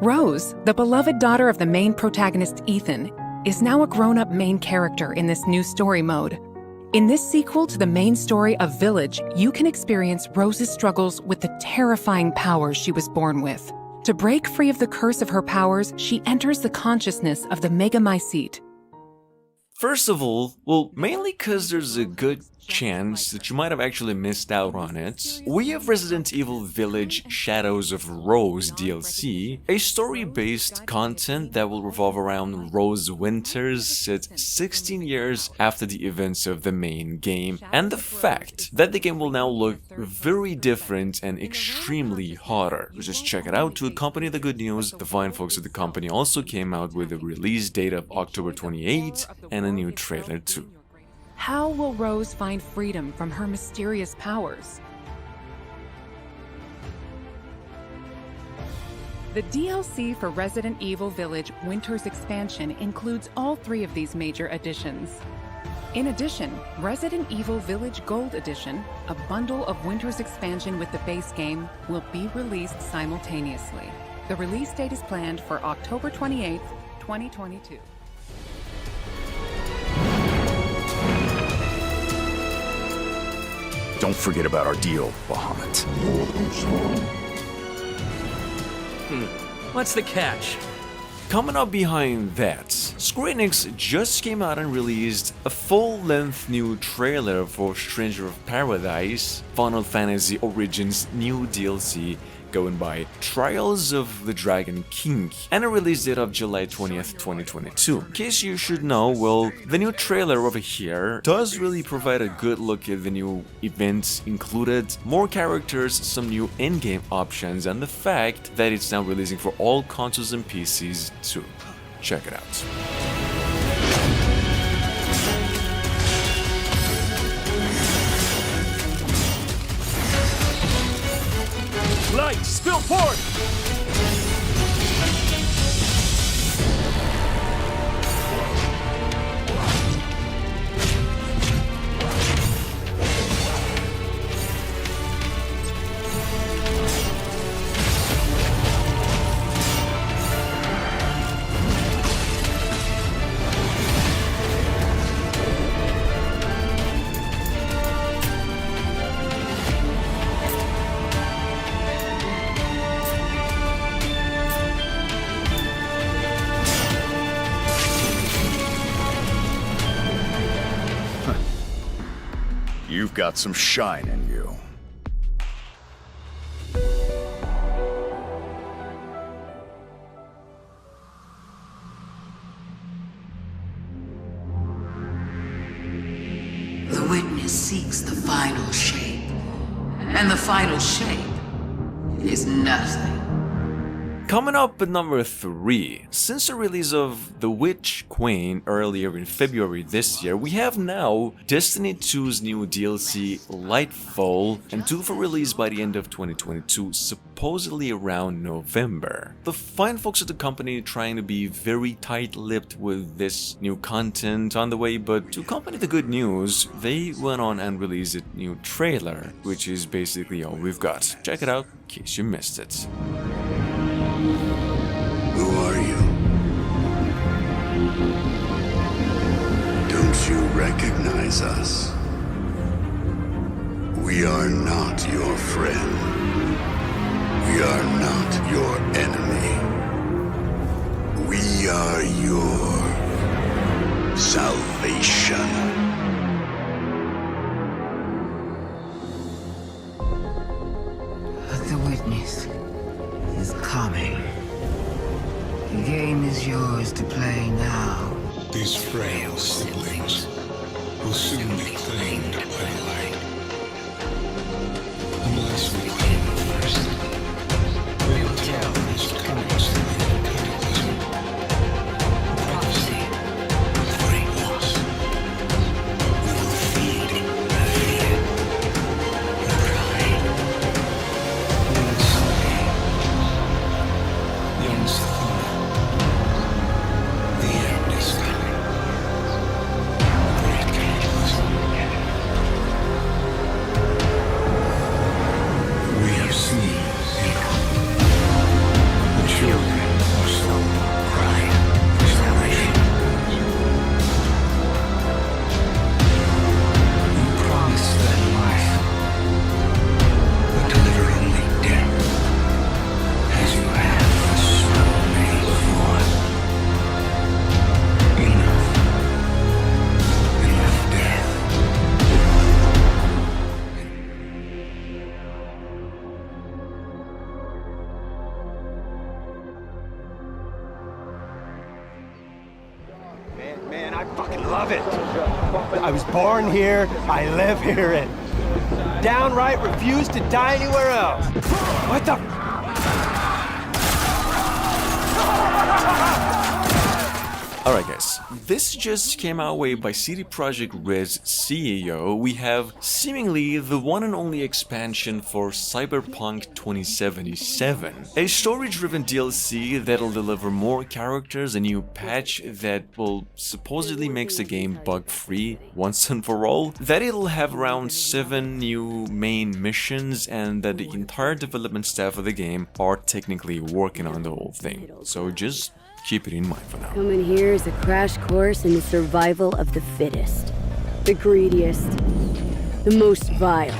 Rose, the beloved daughter of the main protagonist Ethan, is now a grown-up main character in this new story mode. In this sequel to the main story of Village, you can experience Rose's struggles with the terrifying powers she was born with. To break free of the curse of her powers, she enters the consciousness of the Megamycete. First of all, well, mainly because there's a good chance that you might have actually missed out on it, we have Resident Evil Village Shadows of Rose DLC, a story-based content that will revolve around Rose Winters set 16 years after the events of the main game, and the fact that the game will now look very different and extremely harder. Just check it out. To accompany the good news, the fine folks at the company also came out with a release date of October 28 and a new trailer too. How will Rose find freedom from her mysterious powers? The DLC for Resident Evil Village Winter's expansion includes all 3 of these major additions. In addition, Resident Evil Village Gold Edition, a bundle of Winter's expansion with the base game, will be released simultaneously. The release date is planned for October 28, 2022. Don't forget about our deal, Bahamut. What's the catch? Coming up behind that, Square Enix just came out and released a full-length new trailer for Stranger of Paradise, Final Fantasy Origins new DLC going by Trials of the Dragon King, and a release date of July 20th, 2022. In case you should know, well, the new trailer over here does really provide a good look at the new events included, more characters, some new in-game options, and the fact that it's now releasing for all consoles and PCs too. Check it out. Light, spill forward! You've got some shine in you. The witness seeks the final shape, and the final shape is nothing. Coming up at number 3, since the release of The Witch Queen earlier in February this year, we have now Destiny 2's new DLC Lightfall, and due for release by the end of 2022, supposedly around November. The fine folks at the company trying to be very tight-lipped with this new content on the way, but to accompany the good news, they went on and released a new trailer, which is basically all we've got. Check it out in case you missed it. Who are you? Don't you recognize us? We are not your friend. We are not your enemy. We are your salvation. The witness is coming. The game is yours to play now. These frail siblings will soon be claimed by the light. Unless we claim them first, we will tell this constantly the cataclysm. Prophecy, great loss. We will feed the fear, the pride. We will slay the unseen. I fucking love it. I was born here, I live here, and downright refuse to die anywhere else. What the? Alright guys, this just came our way by CD Projekt Red's CEO. We have seemingly the one and only expansion for Cyberpunk 2077. A story-driven DLC that'll deliver more characters, a new patch that will supposedly makes the game bug-free once and for all, that it'll have around 7 new main missions, and that the entire development staff of the game are technically working on the whole thing. So just keep it in mind for now. Coming here is a crash course in the survival of the fittest, the greediest, the most vile,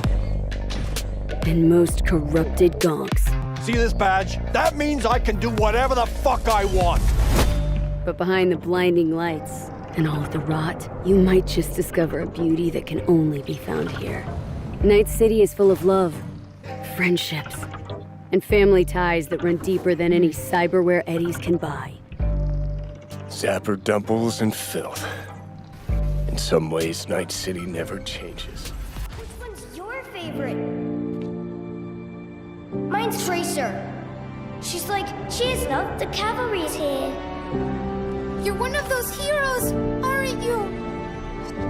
and most corrupted gonks. See this badge? That means I can do whatever the fuck I want. But behind the blinding lights and all of the rot, you might just discover a beauty that can only be found here. Night City is full of love, friendships, and family ties that run deeper than any cyberware eddies can buy. Zapper dumples and filth. In some ways, Night City never changes. Which one's your favorite? Mine's Tracer. She's like, cheers, love, the cavalry's here. You're one of those heroes, aren't you?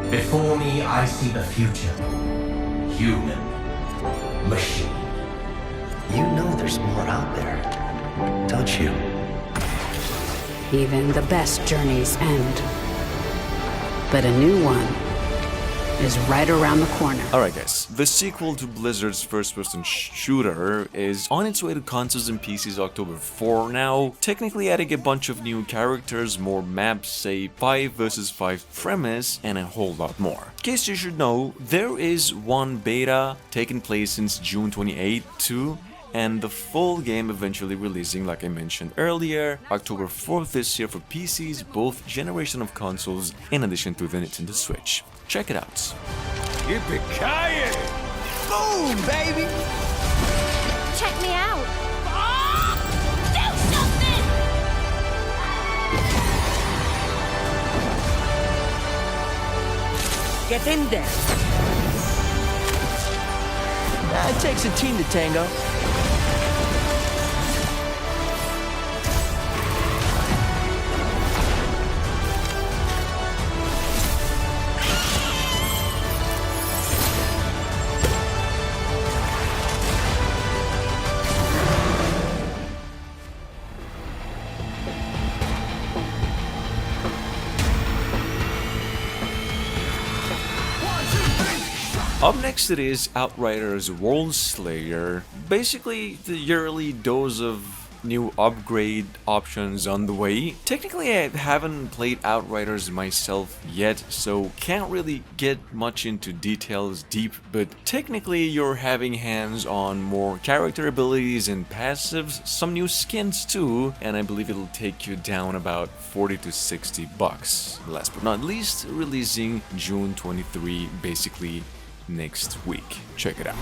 Before me, I see the future. Human. Machine. You know there's more out there, don't you? Even the best journeys end. But a new one is right around the corner. Alright guys, the sequel to Blizzard's first-person shooter is on its way to consoles and PCs October 4 now, technically adding a bunch of new characters, more maps, a 5 versus 5 premise, and a whole lot more. In case you should know, there is one beta taking place since June 28 too, and the full game eventually releasing, like I mentioned earlier, October 4th this year for PCs, both generation of consoles, in addition to the Nintendo Switch. Check it out. Yippee-ki-yay! Boom, baby! Check me out. Do something! Get in there. It takes a team to tango. Up next it is Outriders Worldslayer, basically the yearly dose of new upgrade options on the way. Technically I haven't played Outriders myself yet, so can't really get much into details deep, but technically you're having hands on more character abilities and passives, some new skins too, and I believe it'll take you down about 40 to 60 bucks. Last but not least, releasing June 23, basically next week. Check it out.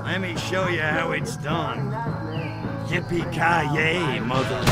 Let me show you how it's done. Yippee-ki-yay, mother...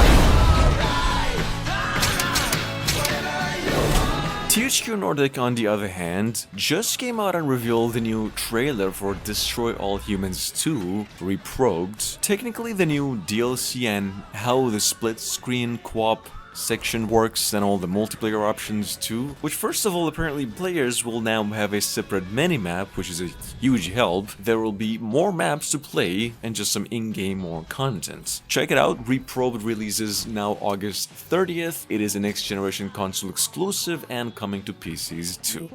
THQ Nordic, on the other hand, just came out and revealed the new trailer for Destroy All Humans 2 Reprobed, technically the new DLC and how the split-screen co-op section works and all the multiplayer options too, which first of all apparently players will now have a separate minimap, which is a huge help. There will be more maps to play and just some in-game more content. Check it out, Reprobed releases now August 30th. It is a next generation console exclusive and coming to PCs too.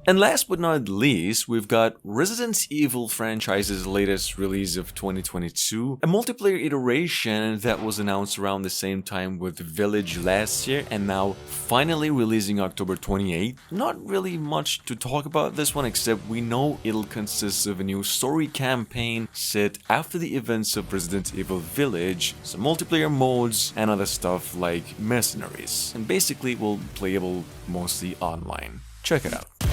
And last but not least, we've got Resident Evil franchise's latest release of 2022, a multiplayer iteration that was announced around the same time with Village last year and now finally releasing October 28th. Not really much to talk about this one, except we know it'll consist of a new story campaign set after the events of Resident Evil Village, some multiplayer modes, and other stuff like mercenaries, and basically will be playable mostly online. Check it out.